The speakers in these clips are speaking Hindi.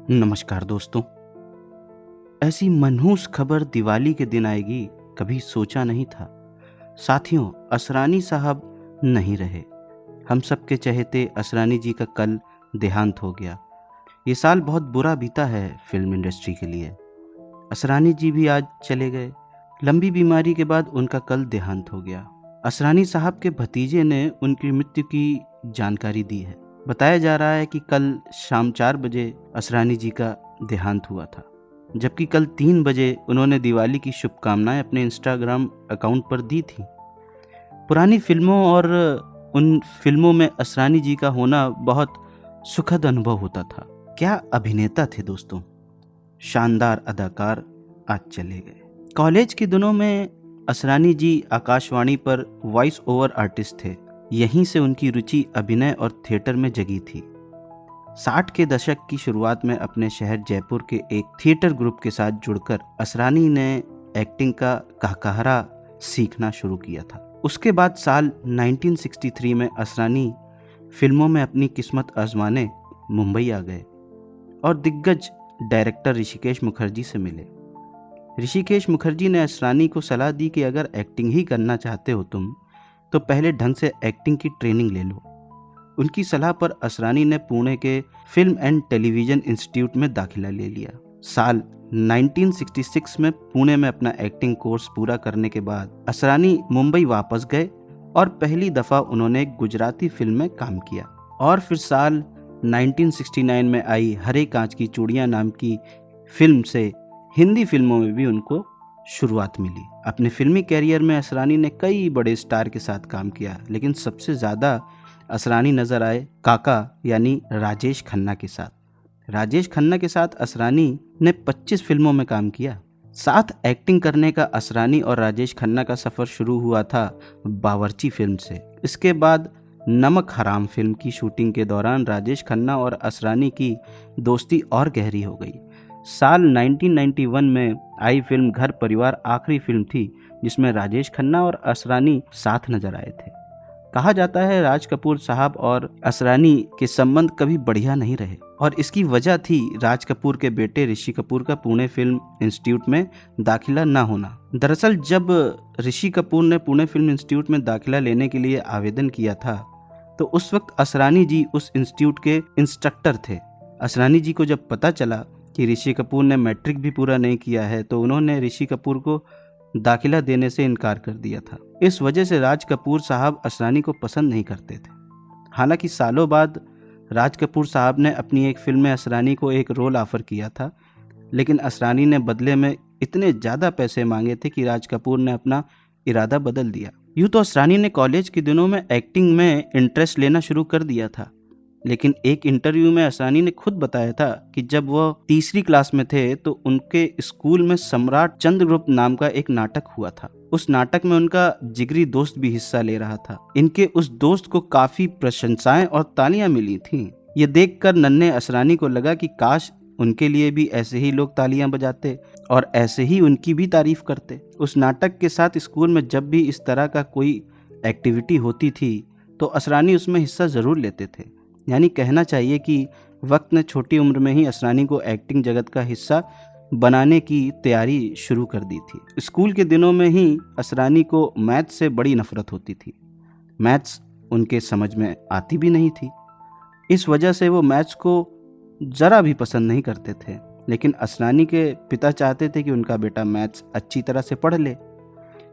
नमस्कार दोस्तों। ऐसी मनहूस खबर दिवाली के दिन आएगी, कभी सोचा नहीं था। साथियों, असरानी साहब नहीं रहे। हम सबके चहेते असरानी जी का कल देहांत हो गया। ये साल बहुत बुरा बीता है फिल्म इंडस्ट्री के लिए। असरानी जी भी आज चले गए। लंबी बीमारी के बाद उनका कल देहांत हो गया। असरानी साहब के भतीजे ने उनकी मृत्यु की जानकारी दी है। बताया जा रहा है कि कल शाम 4 बजे असरानी जी का देहांत हुआ था, जबकि कल 3 बजे उन्होंने दिवाली की शुभकामनाएं अपने इंस्टाग्राम अकाउंट पर दी थी। पुरानी फिल्मों और उन फिल्मों में असरानी जी का होना बहुत सुखद अनुभव होता था। क्या अभिनेता थे दोस्तों, शानदार अदाकार आज चले गए। कॉलेज के दिनों में असरानी जी आकाशवाणी पर वॉइस ओवर आर्टिस्ट थे। यहीं से उनकी रुचि अभिनय और थिएटर में जगी थी। 60 के दशक की शुरुआत में अपने शहर जयपुर के एक थिएटर ग्रुप के साथ जुड़कर असरानी ने एक्टिंग का कहकहरा सीखना शुरू किया था। उसके बाद साल 1963 में असरानी फिल्मों में अपनी किस्मत आजमाने मुंबई आ गए और दिग्गज डायरेक्टर ऋषिकेश मुखर्जी से मिले। ऋषिकेश मुखर्जी ने असरानी को सलाह दी कि अगर एक्टिंग ही करना चाहते हो तुम, तो पहले ढंग से एक्टिंग की ट्रेनिंग ले लो। उनकी सलाह पर असरानी ने पुणे के फिल्म एंड टेलीविजन इंस्टीट्यूट में दाखिला ले लिया। साल 1966 में पुणे में अपना एक्टिंग कोर्स पूरा करने के बाद असरानी मुंबई वापस गए और पहली दफा उन्होंने एक गुजराती फिल्म में काम किया और फिर साल 1969 में आई हरे कांच की चूड़ियां नाम की फिल्म से हिंदी फिल्मों में भी उनको शुरुआत मिली। अपने फिल्मी कैरियर में असरानी ने कई बड़े स्टार के साथ काम किया, लेकिन सबसे ज्यादा असरानी नजर आए काका यानी राजेश खन्ना के साथ। राजेश खन्ना के साथ असरानी ने 25 फिल्मों में काम किया। साथ एक्टिंग करने का असरानी और राजेश खन्ना का सफर शुरू हुआ था बावर्ची फिल्म से। इसके बाद नमक हराम फिल्म की शूटिंग के दौरान राजेश खन्ना और असरानी की दोस्ती और गहरी हो गई। साल 1991 में आई फिल्म घर परिवार आखिरी फिल्म थी जिसमें राजेश खन्ना और असरानी साथ नजर आए थे। कहा जाता है राज कपूर साहब और असरानी के संबंध कभी बढ़िया नहीं रहे और इसकी वजह थी राज कपूर के बेटे ऋषि कपूर का पुणे फिल्म इंस्टीट्यूट में दाखिला न होना। दरअसल जब ऋषि कपूर ने पुणे फिल्म इंस्टीट्यूट में दाखिला लेने के लिए आवेदन किया था, तो उस वक्त असरानी जी उस इंस्टीट्यूट के इंस्ट्रक्टर थे। असरानी जी को जब पता चला कि ऋषि कपूर ने मैट्रिक भी पूरा नहीं किया है, तो उन्होंने ऋषि कपूर को दाखिला देने से इनकार कर दिया था। इस वजह से राज कपूर साहब असरानी को पसंद नहीं करते थे। हालांकि सालों बाद राज कपूर साहब ने अपनी एक फिल्म में असरानी को एक रोल ऑफर किया था, लेकिन असरानी ने बदले में इतने ज़्यादा पैसे मांगे थे कि राज कपूर ने अपना इरादा बदल दिया। यूँ तो असरानी ने कॉलेज के दिनों में एक्टिंग में इंटरेस्ट लेना शुरू कर दिया था, लेकिन एक इंटरव्यू में असरानी ने खुद बताया था कि जब वह तीसरी क्लास में थे तो उनके स्कूल में सम्राट चंद्रगुप्त नाम का एक नाटक हुआ था। उस नाटक में उनका जिगरी दोस्त भी हिस्सा ले रहा था। इनके उस दोस्त को काफी प्रशंसाएं और तालियां मिली थीं। ये देखकर नन्हे असरानी को लगा कि काश उनके लिए भी ऐसे ही लोग तालियां बजाते और ऐसे ही उनकी भी तारीफ करते। उस नाटक के साथ स्कूल में जब भी इस तरह का कोई एक्टिविटी होती थी तो असरानी उसमें हिस्सा जरूर लेते थे। यानी कहना चाहिए कि वक्त ने छोटी उम्र में ही असरानी को एक्टिंग जगत का हिस्सा बनाने की तैयारी शुरू कर दी थी। स्कूल के दिनों में ही असरानी को मैथ्स से बड़ी नफरत होती थी। मैथ्स उनके समझ में आती भी नहीं थी। इस वजह से वो मैथ्स को ज़रा भी पसंद नहीं करते थे, लेकिन असरानी के पिता चाहते थे कि उनका बेटा मैथ्स अच्छी तरह से पढ़ ले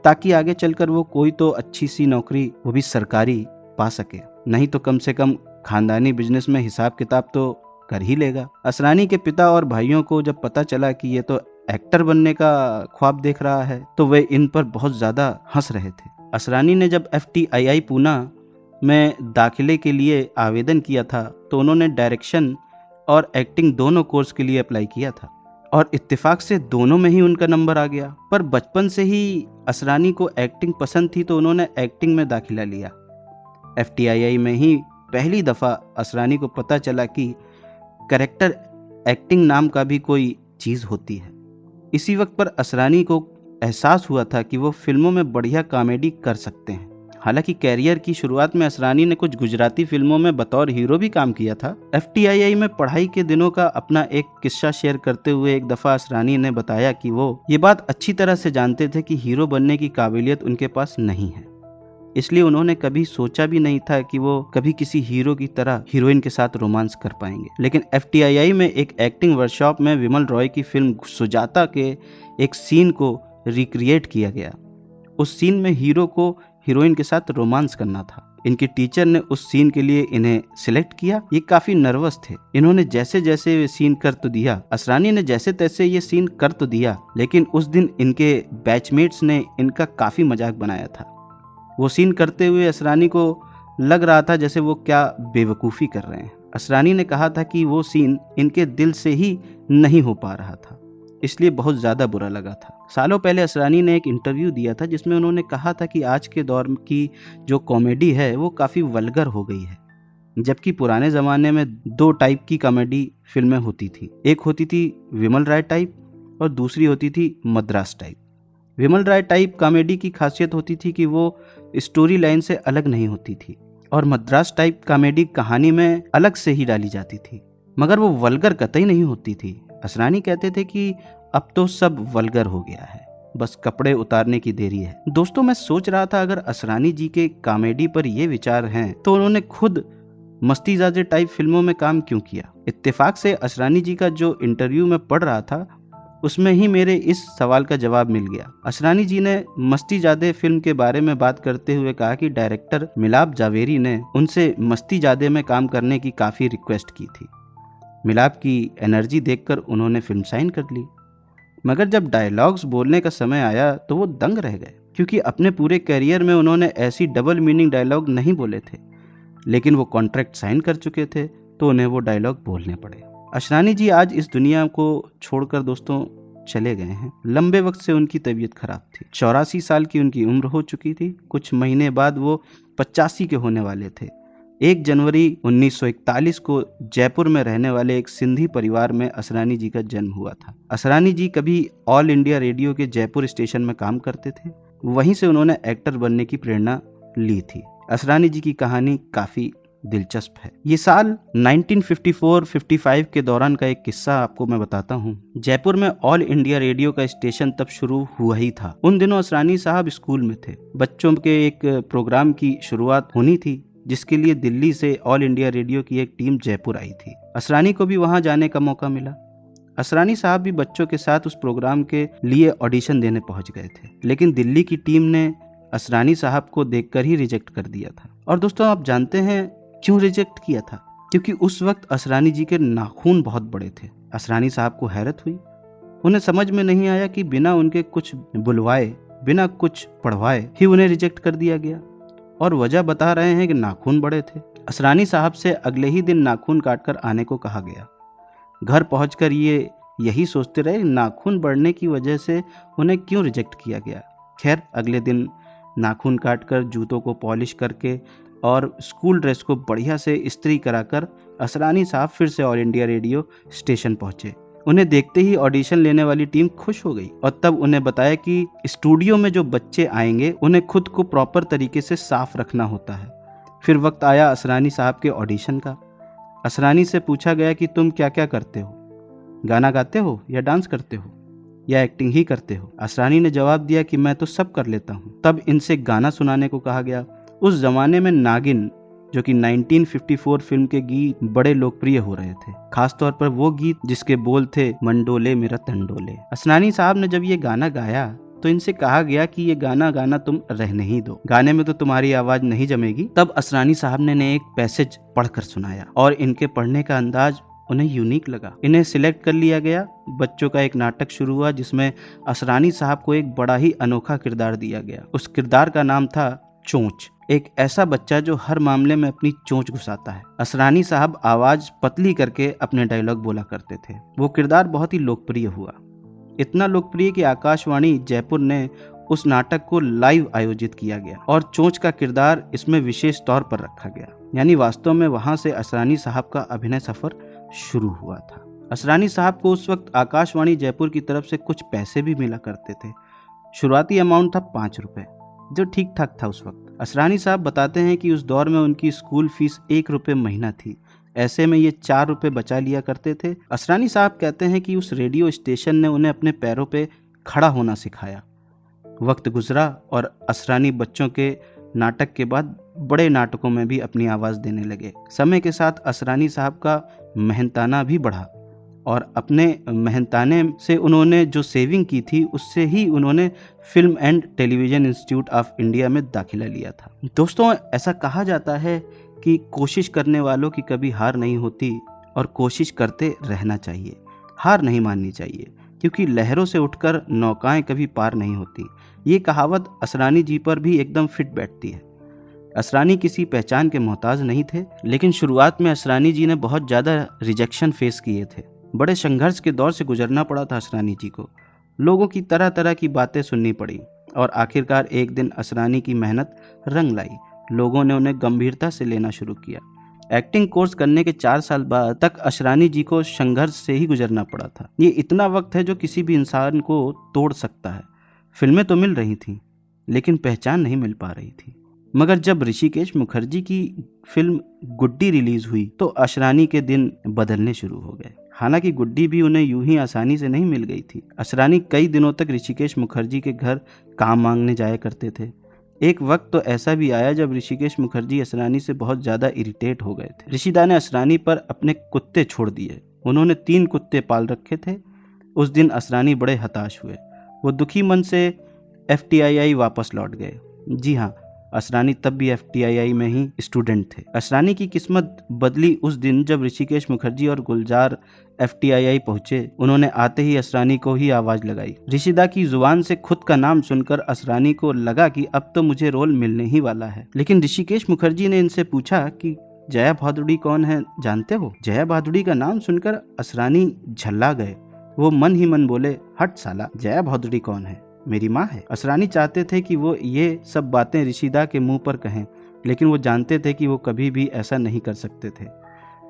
ताकि आगे चलकर वो कोई तो अच्छी सी नौकरी, वो भी सरकारी, पा सके। नहीं तो कम से कम खानदानी बिजनेस में हिसाब किताब तो कर ही लेगा। असरानी के पिता और भाइयों को जब पता चला कि ये तो एक्टर बनने का ख्वाब देख रहा है, तो वे इन पर बहुत ज़्यादा हंस रहे थे। असरानी ने जब FTII पूना में दाखिले के लिए आवेदन किया था, तो उन्होंने डायरेक्शन और एक्टिंग दोनों कोर्स के लिए अप्लाई किया था और इत्तेफाक से दोनों में ही उनका नंबर आ गया। पर बचपन से ही असरानी को एक्टिंग पसंद थी, तो उन्होंने एक्टिंग में दाखिला लिया। FTII में ही पहली दफ़ा असरानी को पता चला कि कैरेक्टर एक्टिंग नाम का भी कोई चीज़ होती है। इसी वक्त पर असरानी को एहसास हुआ था कि वो फिल्मों में बढ़िया कॉमेडी कर सकते हैं हालांकि कैरियर की शुरुआत में असरानी ने कुछ गुजराती फिल्मों में बतौर हीरो भी काम किया था। FTII में पढ़ाई के दिनों का अपना एक किस्सा शेयर करते हुए एक दफा असरानी ने बताया कि वो ये बात अच्छी तरह से जानते थे कि हीरो बनने की काबिलियत उनके पास नहीं है, इसलिए उन्होंने कभी सोचा भी नहीं था कि वो कभी किसी हीरो की तरह हीरोइन के साथ रोमांस कर पाएंगे। लेकिन FTII में एक एक्टिंग वर्कशॉप में विमल रॉय की फिल्म सुजाता के एक सीन को रिक्रिएट किया गया। उस सीन में हीरो को हीरोइन के साथ रोमांस करना था। इनके टीचर ने उस सीन के लिए इन्हें सिलेक्ट किया। ये काफी नर्वस थे। इन्होंने जैसे जैसे ये सीन कर तो दिया, असरानी ने जैसे तैसे ये सीन कर तो दिया, लेकिन उस दिन इनके बैचमेट्स ने इनका काफी मजाक बनाया था। वो सीन करते हुए असरानी को लग रहा था जैसे वो क्या बेवकूफ़ी कर रहे हैं। असरानी ने कहा था कि वो सीन इनके दिल से ही नहीं हो पा रहा था, इसलिए बहुत ज़्यादा बुरा लगा था। सालों पहले असरानी ने एक इंटरव्यू दिया था जिसमें उन्होंने कहा था कि आज के दौर की जो कॉमेडी है वो काफ़ी वल्गर हो गई है, जबकि पुराने ज़माने में 2 टाइप की कॉमेडी फिल्में होती थी। एक होती थी विमल राय टाइप और दूसरी होती थी मद्रास टाइप। विमल राय टाइप कॉमेडी की खासियत होती थी कि वो स्टोरी लाइन से अलग नहीं होती थी, और मद्रास टाइप कॉमेडी कहानी में अलग से ही डाली जाती थी, मगर वो वल्गर कतई नहीं होती थी। असरानी कहते थे कि अब तो सब वल्गर हो गया है, बस कपड़े उतारने की देरी है। दोस्तों, मैं सोच रहा था अगर असरानी जी के कॉमेडी पर ये विचार हैं तो उन्होंने खुद मस्तीजादे टाइप फिल्मों में काम क्यों किया। इत्तेफाक से असरानी जी का जो इंटरव्यू मैं पढ़ रहा था उसमें ही मेरे इस सवाल का जवाब मिल गया। असरानी जी ने मस्तीजादे फिल्म के बारे में बात करते हुए कहा कि डायरेक्टर मिलाप जावेरी ने उनसे मस्तीजादे में काम करने की काफ़ी रिक्वेस्ट की थी। मिलाप की एनर्जी देखकर उन्होंने फिल्म साइन कर ली, मगर जब डायलॉग्स बोलने का समय आया तो वो दंग रह गए, क्योंकि अपने पूरे करियर में उन्होंने ऐसी डबल मीनिंग डायलॉग नहीं बोले थे, लेकिन वो कॉन्ट्रैक्ट साइन कर चुके थे तो उन्हें वो डायलॉग बोलने पड़े। असरानी जी आज इस दुनिया को छोड़कर दोस्तों चले गए हैं। लंबे वक्त से उनकी तबीयत खराब थी। 84 साल की उनकी उम्र हो चुकी थी। कुछ महीने बाद वो 85 के होने वाले थे। 1 जनवरी 1941 को जयपुर में रहने वाले एक सिंधी परिवार में असरानी जी का जन्म हुआ था। असरानी जी कभी ऑल इंडिया रेडियो के जयपुर स्टेशन में काम करते थे। वहीं से उन्होंने एक्टर बनने की प्रेरणा ली थी। असरानी जी की कहानी काफ़ी दिलचस्प है। ये साल 1954-55 के दौरान का एक किस्सा आपको मैं बताता हूँ। जयपुर में ऑल इंडिया रेडियो का स्टेशन तब शुरू हुआ ही था। उन दिनों असरानी साहब स्कूल में थे। बच्चों के एक प्रोग्राम की शुरुआत होनी थी, जिसके लिए दिल्ली से ऑल इंडिया रेडियो की एक टीम जयपुर आई थी। असरानी को भी वहां जाने का मौका मिला। असरानी साहब भी बच्चों के साथ उस प्रोग्राम के लिए ऑडिशन देने पहुंच गए थे, लेकिन दिल्ली की टीम ने असरानी साहब को देखकर ही रिजेक्ट कर दिया था। और दोस्तों, आप जानते हैं क्यों रिजेक्ट किया था? क्योंकि उस वक्त असरानी जी के नाखून बहुत बड़े थे। असरानी साहब को हैरत हुई। उन्हें समझ में नहीं आया कि बिना उनके कुछ बुलवाए, बिना कुछ पढ़वाए ही उन्हें रिजेक्ट कर दिया गया, और वजह बता रहे हैं कि नाखून बड़े थे। असरानी साहब से अगले ही दिन नाखून काटकर आने को कहा गया। घर पहुंचकर ये यही सोचते रहे नाखून बढ़ने की वजह से उन्हें क्यों रिजेक्ट किया गया। खैर, अगले दिन नाखून काटकर, जूतों को पॉलिश करके और स्कूल ड्रेस को बढ़िया से इस्त्री कराकर असरानी साहब फिर से ऑल इंडिया रेडियो स्टेशन पहुंचे। उन्हें देखते ही ऑडिशन लेने वाली टीम खुश हो गई, और तब उन्हें बताया कि स्टूडियो में जो बच्चे आएंगे उन्हें खुद को प्रॉपर तरीके से साफ रखना होता है। फिर वक्त आया असरानी साहब के ऑडिशन का। असरानी से पूछा गया कि तुम क्या क्या करते हो, गाना गाते हो या डांस करते हो या एक्टिंग ही करते हो। असरानी ने जवाब दिया कि मैं तो सब कर लेता हूँ। तब इनसे गाना सुनाने को कहा गया। उस जमाने में नागिन, जो कि 1954 फिल्म के गीत बड़े लोकप्रिय हो रहे थे, खासतौर पर वो गीत जिसके बोल थे मंडोले मेरा तंडोले। असरानी साहब ने जब ये गाना गाया तो इनसे कहा गया कि ये गाना गाना तुम रहने ही दो, गाने में तो तुम्हारी आवाज नहीं जमेगी। तब असरानी साहब ने एक पैसेज पढ़कर सुनाया, और इनके पढ़ने का अंदाज उन्हें यूनिक लगा। इन्हें सिलेक्ट कर लिया गया। बच्चों का एक नाटक शुरू हुआ जिसमें असरानी साहब को एक बड़ा ही अनोखा किरदार दिया गया। उस किरदार का नाम था चोंच, एक ऐसा बच्चा जो हर मामले में अपनी चोंच घुसाता है। असरानी साहब आवाज पतली करके अपने डायलॉग बोला करते थे। वो किरदार बहुत ही लोकप्रिय हुआ, इतना लोकप्रिय कि आकाशवाणी जयपुर ने उस नाटक को लाइव आयोजित किया गया और चोंच का किरदार इसमें विशेष तौर पर रखा गया। यानी वास्तव में वहां से असरानी साहब का अभिनय सफर शुरू हुआ था। असरानी साहब को उस वक्त आकाशवाणी जयपुर की तरफ से कुछ पैसे भी मिला करते थे। शुरुआती अमाउंट था 5 रुपए, जो ठीक ठाक था उस वक्त। असरानी साहब बताते हैं कि उस दौर में उनकी स्कूल फीस 1 रुपये महीना थी। ऐसे में ये 4 रुपये बचा लिया करते थे। असरानी साहब कहते हैं कि उस रेडियो स्टेशन ने उन्हें अपने पैरों पे खड़ा होना सिखाया। वक्त गुजरा और असरानी बच्चों के नाटक के बाद बड़े नाटकों में भी अपनी आवाज़ देने लगे। समय के साथ असरानी साहब का मेहनताना भी बढ़ा और अपने मेहनताने से उन्होंने जो सेविंग की थी उससे ही उन्होंने film and television institute of India में दाखिला लिया था। दोस्तों, ऐसा कहा जाता है कि कोशिश करने वालों की कभी हार नहीं होती और कोशिश करते रहना चाहिए, हार नहीं माननी चाहिए, क्योंकि लहरों से उठकर नौकाएं कभी पार नहीं होती। ये कहावत असरानी जी पर भी एकदम फिट बैठती है। असरानी किसी पहचान के मोहताज नहीं थे, लेकिन शुरुआत में असरानी जी ने बहुत ज़्यादा रिजेक्शन फेस किए थे। बड़े संघर्ष के दौर से गुजरना पड़ा था असरानी जी को। लोगों की तरह तरह की बातें सुननी पड़ी और आखिरकार एक दिन असरानी की मेहनत रंग लाई। लोगों ने उन्हें गंभीरता से लेना शुरू किया। एक्टिंग कोर्स करने के 4 साल बाद तक असरानी जी को संघर्ष से ही गुजरना पड़ा था। ये इतना वक्त है जो किसी भी इंसान को तोड़ सकता है। फिल्में तो मिल रही थीं, लेकिन पहचान नहीं मिल पा रही थी। मगर जब ऋषिकेश मुखर्जी की फिल्म गुड्डी रिलीज हुई तो असरानी के दिन बदलने शुरू हो गए। हालांकि गुड्डी भी उन्हें यूं ही आसानी से नहीं मिल गई थी। असरानी कई दिनों तक ऋषिकेश मुखर्जी के घर काम मांगने जाया करते थे। एक वक्त तो ऐसा भी आया जब ऋषिकेश मुखर्जी असरानी से बहुत ज़्यादा इरिटेट हो गए थे। ऋषिदा ने असरानी पर अपने कुत्ते छोड़ दिए। उन्होंने 3 कुत्ते पाल रखे थे। उस दिन असरानी बड़े हताश हुए। वो दुखी मन से FTII वापस लौट गए। जी हाँ, असरानी तब भी FTII में ही स्टूडेंट थे। असरानी की किस्मत बदली उस दिन जब ऋषिकेश मुखर्जी और गुलजार FTII पहुंचे। उन्होंने आते ही असरानी को ही आवाज लगाई। ऋषिदा की जुबान से खुद का नाम सुनकर असरानी को लगा कि अब तो मुझे रोल मिलने ही वाला है। लेकिन ऋषिकेश मुखर्जी ने इनसे पूछा कि जया भादुड़ी कौन है, जानते हो? जया भादुड़ी का नाम सुनकर असरानी झल्ला गए। वो मन ही मन बोले, हट साला, जया भादुड़ी कौन है? मेरी माँ है। असरानी चाहते थे कि वो ये सब बातें ऋषिदा के मुंह पर कहें, लेकिन वो जानते थे कि वो कभी भी ऐसा नहीं कर सकते थे।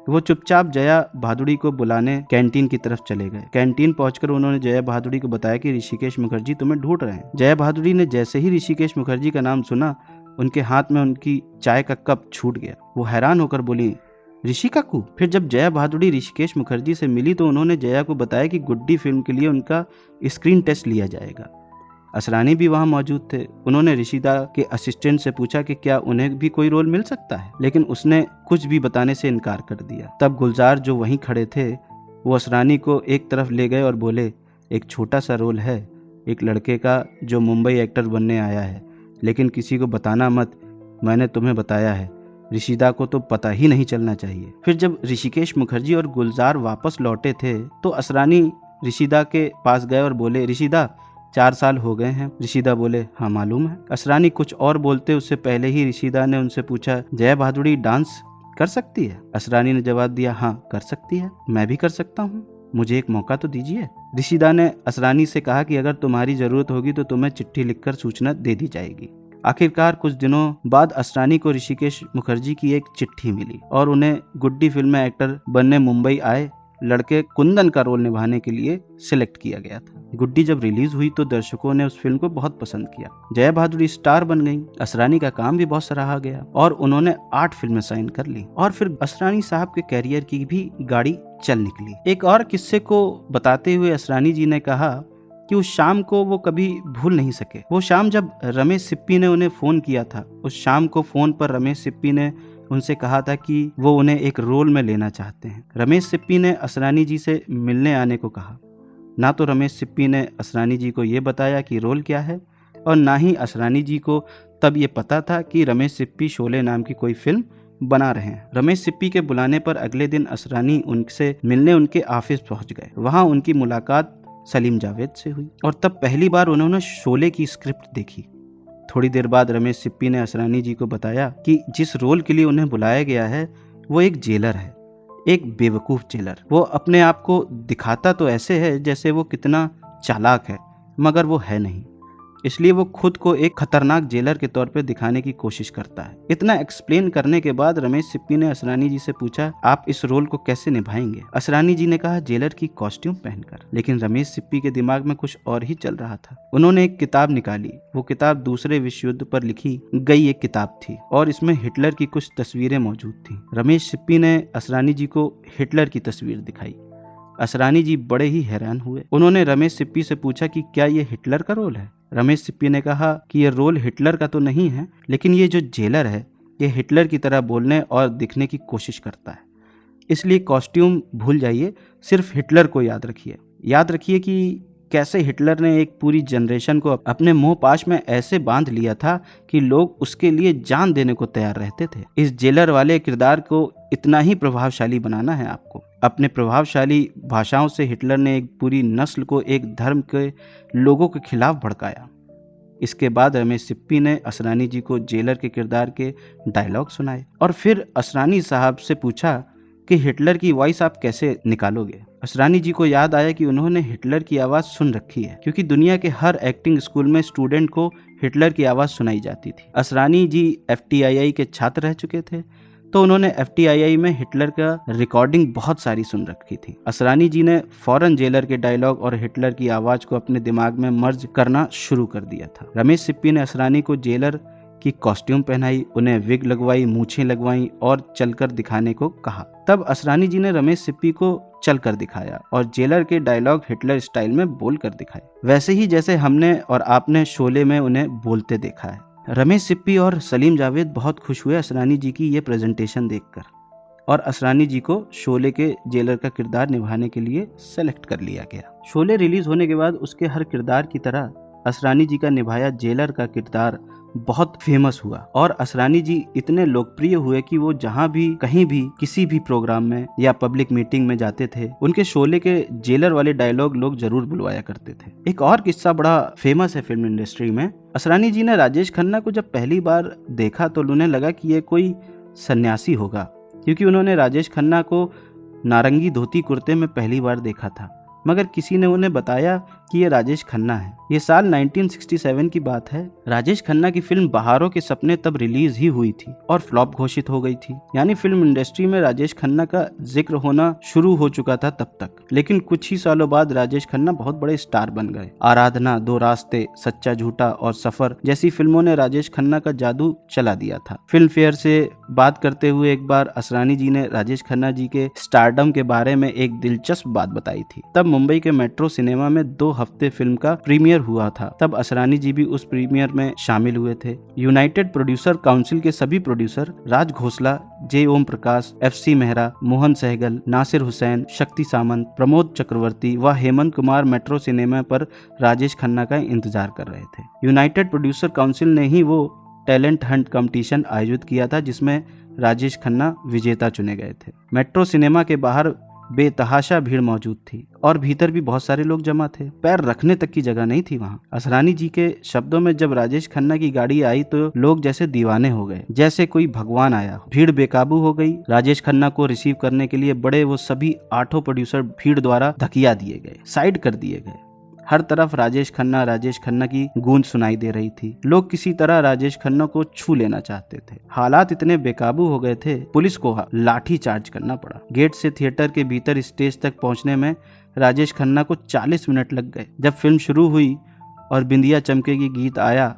वो चुपचाप जया भादुड़ी को बुलाने कैंटीन की तरफ चले गए। कैंटीन पहुंचकर उन्होंने जया भादुड़ी को बताया कि ऋषिकेश मुखर्जी तुम्हें ढूंढ रहे हैं। जया भादुड़ी ने जैसे ही ऋषिकेश मुखर्जी का नाम सुना, उनके हाथ में उनकी चाय का कप छूट गया। वो हैरान होकर बोली, ऋषि काकू? फिर जब जया भादुड़ी ऋषिकेश मुखर्जी से मिली तो उन्होंने जया को बताया कि गुड्डी फिल्म के लिए उनका स्क्रीन टेस्ट लिया जाएगा। असरानी भी वहां मौजूद थे। उन्होंने ऋषिदा के असिस्टेंट से पूछा कि क्या उन्हें भी कोई रोल मिल सकता है, लेकिन उसने कुछ भी बताने से इनकार कर दिया। तब गुलजार जो वहीं खड़े थे, वो असरानी को एक तरफ ले गए और बोले, एक छोटा सा रोल है, एक लड़के का जो मुंबई एक्टर बनने आया है, लेकिन किसी को बताना मत, मैंने तुम्हें बताया है। ऋषिदा को तो पता ही नहीं चलना चाहिए। फिर जब ऋषिकेश मुखर्जी और गुलजार वापस लौटे थे तो असरानी ऋषिदा के पास गए और बोले, ऋषिदा 4 साल हो गए हैं। ऋषिदा बोले, हाँ मालूम है। असरानी कुछ और बोलते उससे पहले ही ऋषिदा ने उनसे पूछा, जया भादुड़ी डांस कर सकती है? असरानी ने जवाब दिया, हाँ कर सकती है, मैं भी कर सकता हूँ, मुझे एक मौका तो दीजिए। ऋषिदा ने असरानी से कहा कि अगर तुम्हारी जरूरत होगी तो तुम्हें चिट्ठी लिखकर सूचना दे दी जाएगी। आखिरकार कुछ दिनों बाद असरानी को ऋषिकेश मुखर्जी की एक चिट्ठी मिली और उन्हें गुड्डी फिल्म में एक्टर बनने मुंबई आए लड़के कुंदन का रोल निभाने के लिए सिलेक्ट किया गया था। गुड्डी जब रिलीज हुई तो दर्शकों ने उस फिल्म को बहुत पसंद किया। जया भादुड़ी स्टार बन गई। असरानी का काम भी बहुत सराहा गया और उन्होंने 8 फिल्में साइन कर ली और फिर असरानी साहब के कैरियर की भी गाड़ी चल निकली। एक और किस्से को बताते हुए असरानी जी ने कहा कि उस शाम को वो कभी भूल नहीं सके। वो शाम जब रमेश सिप्पी ने उन्हें फोन किया था, उस शाम को फोन पर रमेश सिप्पी ने उनसे कहा था कि वो उन्हें एक रोल में लेना चाहते हैं। रमेश सिप्पी ने असरानी जी से मिलने आने को कहा। ना तो रमेश सिप्पी ने असरानी जी को ये बताया कि रोल क्या है और ना ही असरानी जी को तब ये पता था कि रमेश सिप्पी शोले नाम की कोई फिल्म बना रहे हैं। रमेश सिप्पी के बुलाने पर अगले दिन असरानी उनसे मिलने उनके ऑफिस पहुंच गए। वहां उनकी मुलाकात सलीम जावेद से हुई और तब पहली बार उन्होंने शोले की स्क्रिप्ट देखी। थोड़ी देर बाद रमेश सिप्पी ने असरानी जी को बताया कि जिस रोल के लिए उन्हें बुलाया गया है वो एक जेलर है, एक बेवकूफ़ जेलर। वो अपने आप को दिखाता तो ऐसे है जैसे वो कितना चालाक है, मगर वो है नहीं। इसलिए वो खुद को एक खतरनाक जेलर के तौर पे दिखाने की कोशिश करता है। इतना एक्सप्लेन करने के बाद रमेश सिप्पी ने असरानी जी से पूछा, आप इस रोल को कैसे निभाएंगे? असरानी जी ने कहा, जेलर की कॉस्ट्यूम पहनकर। लेकिन रमेश सिप्पी के दिमाग में कुछ और ही चल रहा था। उन्होंने एक किताब निकाली। वो किताब दूसरे विश्व युद्ध पर लिखी गई एक किताब थी और इसमें हिटलर की कुछ तस्वीरें मौजूद थी। रमेश सिप्पी ने असरानी जी को हिटलर की तस्वीर दिखाई। असरानी जी बड़े ही हैरान हुए। उन्होंने रमेश सिप्पी से पूछा कि क्या ये हिटलर का रोल है? रमेश सिप्पी ने कहा कि ये रोल हिटलर का तो नहीं है, लेकिन ये जो जेलर है ये हिटलर की तरह बोलने और दिखने की कोशिश करता है। इसलिए कॉस्ट्यूम भूल जाइए, सिर्फ हिटलर को याद रखिए। याद रखिए कि कैसे हिटलर ने एक पूरी जनरेशन को अपने मोह पाश में ऐसे बांध लिया था कि लोग उसके लिए जान देने को तैयार रहते थे। इस जेलर वाले किरदार को इतना ही प्रभावशाली बनाना है आपको। अपने प्रभावशाली भाषाओं से हिटलर ने एक पूरी नस्ल को एक धर्म के लोगों के खिलाफ भड़काया। इसके बाद रमेश सिप्पी ने असरानी जी को जेलर के किरदार के डायलॉग सुनाए और फिर असरानी साहब से पूछा कि हिटलर की वॉइस आप कैसे निकालोगे। असरानी जी को याद आया कि उन्होंने हिटलर की आवाज़ सुन रखी है, क्योंकि दुनिया के हर एक्टिंग स्कूल में स्टूडेंट को हिटलर की आवाज़ सुनाई जाती थी। असरानी जी FTII के छात्र रह चुके थे, तो उन्होंने FTII में हिटलर का रिकॉर्डिंग बहुत सारी सुन रखी थी। असरानी जी ने फौरन जेलर के डायलॉग और हिटलर की आवाज़ को अपने दिमाग में मर्ज करना शुरू कर दिया था। रमेश सिप्पी ने असरानी को जेलर की कॉस्ट्यूम पहनाई, उन्हें विग लगवाई, मूछें लगवाई और चलकर दिखाने को कहा। तब असरानी जी ने रमेश सिप्पी को चलकर दिखाया और जेलर के डायलॉग हिटलर स्टाइल में बोलकर दिखाए, वैसे ही जैसे हमने और आपने शोले में उन्हें बोलते देखा है। रमेश सिप्पी और सलीम जावेद बहुत खुश हुए असरानी जी की ये प्रेजेंटेशन देखकर और असरानी जी को शोले के जेलर का किरदार निभाने के लिए सेलेक्ट कर लिया गया। शोले रिलीज होने के बाद उसके हर किरदार की तरह असरानी जी का निभाया जेलर का किरदार बहुत फेमस हुआ और असरानी जी इतने लोकप्रिय हुए कि वो जहाँ भी कहीं भी किसी भी प्रोग्राम में या पब्लिक मीटिंग में जाते थे, उनके शोले के जेलर वाले डायलॉग लोग जरूर बुलवाया करते थे। एक और किस्सा बड़ा फेमस है फिल्म इंडस्ट्री में। असरानी जी ने राजेश खन्ना को जब पहली बार देखा तो उन्हें लगा कि ये कोई सन्यासी होगा, क्योंकि उन्होंने राजेश खन्ना को नारंगी धोती कुर्ते में पहली बार देखा था, मगर किसी ने उन्हें बताया कि ये राजेश खन्ना है। ये साल 1967 की बात है। राजेश खन्ना की फिल्म बहारों के सपने तब रिलीज ही हुई थी और फ्लॉप घोषित हो गई थी, यानी फिल्म इंडस्ट्री में राजेश खन्ना का जिक्र होना शुरू हो चुका था तब तक। लेकिन कुछ ही सालों बाद राजेश खन्ना बहुत बड़े स्टार बन गए। आराधना, दो रास्ते, सच्चा झूठा और सफर जैसी फिल्मों ने राजेश खन्ना का जादू चला दिया था। फिल्म फेयर से बात करते हुए एक बार असरानी जी ने राजेश खन्ना जी के स्टारडम के बारे में एक दिलचस्प बात बताई थी। तब मुंबई के मेट्रो सिनेमा में 2 हफ्ते फिल्म का प्रीमियर हुआ था। तब असरानी जी भी उस प्रीमियर में शामिल हुए थे। यूनाइटेड प्रोड्यूसर काउंसिल के सभी प्रोड्यूसर राज घोसला, जे ओम प्रकाश, FC मेहरा, मोहन सहगल, नासिर हुसैन, शक्ति सामंत, प्रमोद चक्रवर्ती व हेमंत कुमार मेट्रो सिनेमा पर राजेश खन्ना का इंतजार कर रहे थे। यूनाइटेड प्रोड्यूसर काउंसिल ने ही वो टैलेंट हंट कंपटीशन आयोजित किया था जिसमें राजेश खन्ना विजेता चुने गए थे। मेट्रो सिनेमा के बाहर बेतहाशा भीड़ मौजूद थी और भीतर भी बहुत सारे लोग जमा थे। पैर रखने तक की जगह नहीं थी वहां। असरानी जी के शब्दों में, जब राजेश खन्ना की गाड़ी आई तो लोग जैसे दीवाने हो गए, जैसे कोई भगवान आया हो। भीड़ बेकाबू हो गई। राजेश खन्ना को रिसीव करने के लिए बड़े वो सभी 8 प्रोड्यूसर भीड़ द्वारा धकिया दिए गए, साइड कर दिए गए। हर तरफ राजेश खन्ना की गूंज सुनाई दे रही थी। लोग किसी तरह राजेश खन्ना को छू लेना चाहते थे। हालात इतने बेकाबू हो गए थे, पुलिस को लाठी चार्ज करना पड़ा। गेट से थिएटर के भीतर स्टेज तक पहुंचने में राजेश खन्ना को 40 मिनट लग गए। जब फिल्म शुरू हुई और बिंदिया चमकेगी गीत आया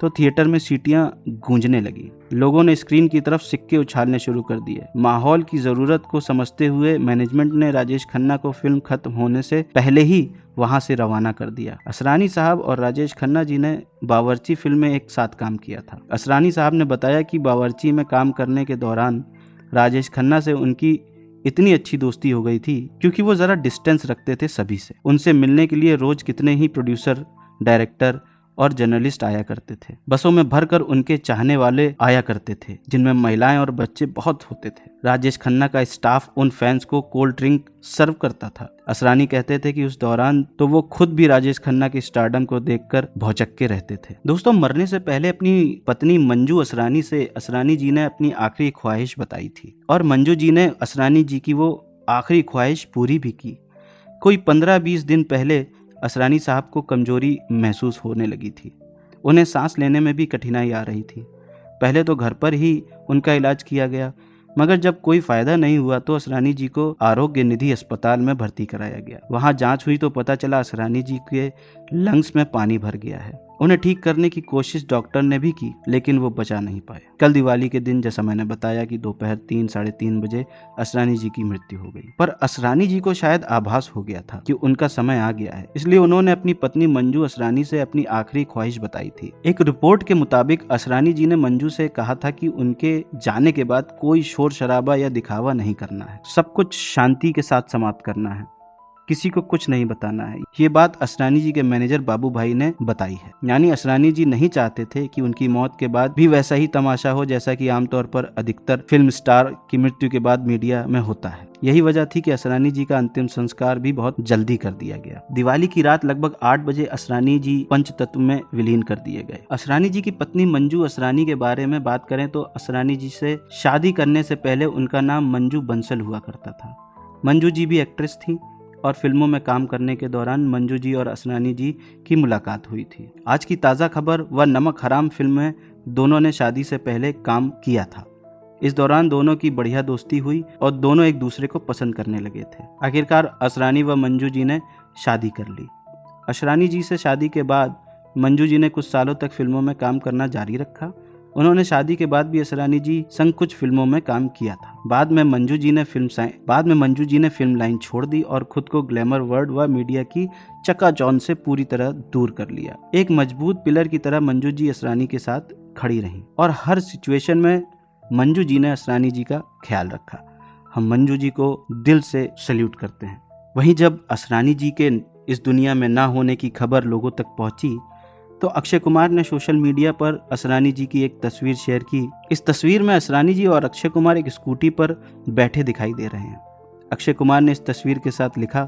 तो थिएटर में सीटियां गूंजने लगी। लोगों ने स्क्रीन की तरफ सिक्के उछालने शुरू कर दिए। माहौल की जरूरत को समझते हुए मैनेजमेंट ने राजेश खन्ना को फिल्म खत्म होने से पहले ही वहां से रवाना कर दिया। असरानी साहब और राजेश खन्ना जी ने बावर्ची फिल्म में एक साथ काम किया था। असरानी साहब ने बताया कि बावर्ची में काम करने के दौरान राजेश खन्ना से उनकी इतनी अच्छी दोस्ती हो गई थी क्योंकि वो जरा डिस्टेंस रखते थे सभी से। उनसे मिलने के लिए रोज कितने ही प्रोड्यूसर, डायरेक्टर और जर्नलिस्ट आया करते थे। बसों में भरकर उनके चाहने वाले आया करते थे, जिनमें महिलाएं और बच्चे बहुत होते थे। राजेश खन्ना का स्टाफ उन फैंस को कोल्ड ड्रिंक सर्व करता था। असरानी कहते थे कि उस दौरान तो वो खुद भी राजेश खन्ना के स्टारडम को देखकर भौचक्के रहते थे। दोस्तों, मरने से पहले अपनी पत्नी मंजू असरानी से असरानी जी ने अपनी आखिरी ख्वाहिश बताई थी और मंजू जी ने असरानी जी की वो आखिरी ख्वाहिश पूरी भी की। कोई 15-20 दिन पहले असरानी साहब को कमजोरी महसूस होने लगी थी। उन्हें सांस लेने में भी कठिनाई आ रही थी। पहले तो घर पर ही उनका इलाज किया गया, मगर जब कोई फायदा नहीं हुआ तो असरानी जी को आरोग्य निधि अस्पताल में भर्ती कराया गया। वहां जांच हुई तो पता चला असरानी जी के लंग्स में पानी भर गया है। उन्हें ठीक करने की कोशिश डॉक्टर ने भी की, लेकिन वो बचा नहीं पाए। कल दिवाली के दिन, जैसा मैंने बताया, कि दोपहर 3 साढ़े 3 बजे असरानी जी की मृत्यु हो गई। पर असरानी जी को शायद आभास हो गया था कि उनका समय आ गया है, इसलिए उन्होंने अपनी पत्नी मंजू असरानी से अपनी आखिरी ख्वाहिश बताई थी। एक रिपोर्ट के मुताबिक असरानी जी ने मंजू से कहा था कि उनके जाने के बाद कोई शोर शराबा या दिखावा नहीं करना है, सब कुछ शांति के साथ समाप्त करना है, किसी को कुछ नहीं बताना है। ये बात असरानी जी के मैनेजर बाबू भाई ने बताई है। यानी असरानी जी नहीं चाहते थे कि उनकी मौत के बाद भी वैसा ही तमाशा हो जैसा कि आमतौर पर अधिकतर फिल्म स्टार की मृत्यु के बाद मीडिया में होता है। यही वजह थी कि असरानी जी का अंतिम संस्कार भी बहुत जल्दी कर दिया गया। दिवाली की रात लगभग 8 बजे असरानी जी पंचतत्व में विलीन कर दिए गए। असरानी जी की पत्नी मंजू असरानी के बारे में बात करें तो असरानी जी से शादी करने से पहले उनका नाम मंजू बंसल हुआ करता था। मंजू जी भी एक्ट्रेस थी और फिल्मों में काम करने के दौरान मंजू जी और असरानी जी की मुलाकात हुई थी। आज की ताज़ा खबर, व नमक हराम फिल्म में दोनों ने शादी से पहले काम किया था। इस दौरान दोनों की बढ़िया दोस्ती हुई और दोनों एक दूसरे को पसंद करने लगे थे। आखिरकार असरानी व मंजू जी ने शादी कर ली। असरानी जी से शादी के बाद मंजू जी ने कुछ सालों तक फिल्मों में काम करना जारी रखा। उन्होंने शादी के बाद भी असरानी जी संग कुछ फिल्मों में काम किया था। बाद में मंजू जी ने फिल्म लाइन छोड़ दी और खुद को ग्लैमर वर्ल्ड व मीडिया की चकाचौंध से पूरी तरह दूर कर लिया। एक मजबूत पिलर की तरह मंजू जी असरानी के साथ खड़ी रहीं और हर सिचुएशन में मंजू जी ने असरानी जी का ख्याल रखा। हम मंजू जी को दिल से सैल्यूट करते हैं। वहीं जब असरानी जी के इस दुनिया में ना होने की खबर लोगों तक पहुंची तो अक्षय कुमार ने सोशल मीडिया पर असरानी जी की एक तस्वीर शेयर की। इस तस्वीर में असरानी जी और अक्षय कुमार एक स्कूटी पर बैठे दिखाई दे रहे हैं। अक्षय कुमार ने इस तस्वीर के साथ लिखा,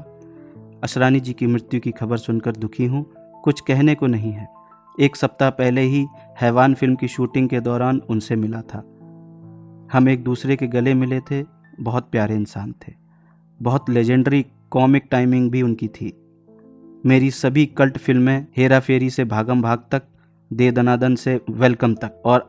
असरानी जी की मृत्यु की खबर सुनकर दुखी हूँ, कुछ कहने को नहीं है। 1 सप्ताह पहले ही हैवान फिल्म की शूटिंग के दौरान उनसे मिला था। हम एक दूसरे के गले मिले थे। बहुत प्यारे इंसान थे। बहुत लेजेंडरी कॉमिक टाइमिंग भी उनकी थी। मेरी सभी कल्ट फिल्में, हेरा फेरी से भागम भाग तक, दे दनादन से वेलकम तक, और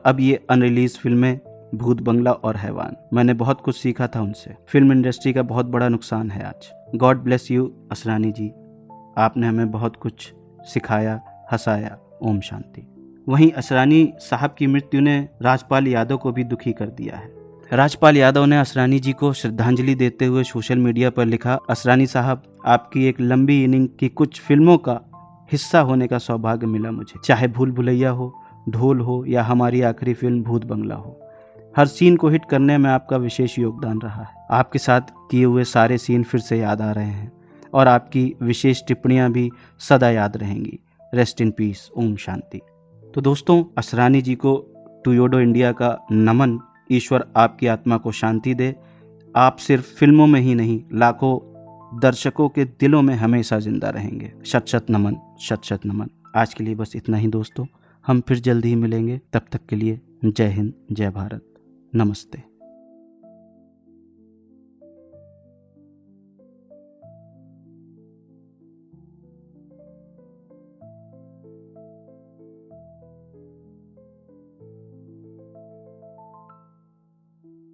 अब ये अनरिलीज फिल्में भूत बंगला और हैवान, मैंने बहुत कुछ सीखा था उनसे। फिल्म इंडस्ट्री का बहुत बड़ा नुकसान है आज। गॉड ब्लेस यू असरानी जी, आपने हमें बहुत कुछ सिखाया, हंसाया। ओम शांति। वहीं असरानी साहब की मृत्यु ने राजपाल यादव को भी दुखी कर दिया है। राजपाल यादव ने असरानी जी को श्रद्धांजलि देते हुए सोशल मीडिया पर लिखा, असरानी साहब, आपकी एक लंबी इनिंग की कुछ फिल्मों का हिस्सा होने का सौभाग्य मिला मुझे। चाहे भूल भुलैया हो, ढोल हो या हमारी आखिरी फिल्म भूत बंगला हो, हर सीन को हिट करने में आपका विशेष योगदान रहा है। आपके साथ किए हुए सारे सीन फिर से याद आ रहे हैं और आपकी विशेष टिप्पणियां भी सदा याद रहेंगी। Rest in peace. ओम शांति। तो दोस्तों, असरानी जी को टुयोडो इंडिया का नमन। ईश्वर आपकी आत्मा को शांति दे। आप सिर्फ फिल्मों में ही नहीं, लाखों दर्शकों के दिलों में हमेशा जिंदा रहेंगे। शत शत नमन, शत शत नमन। आज के लिए बस इतना ही दोस्तों, हम फिर जल्दी ही मिलेंगे। तब तक के लिए जय हिंद, जय भारत, नमस्ते।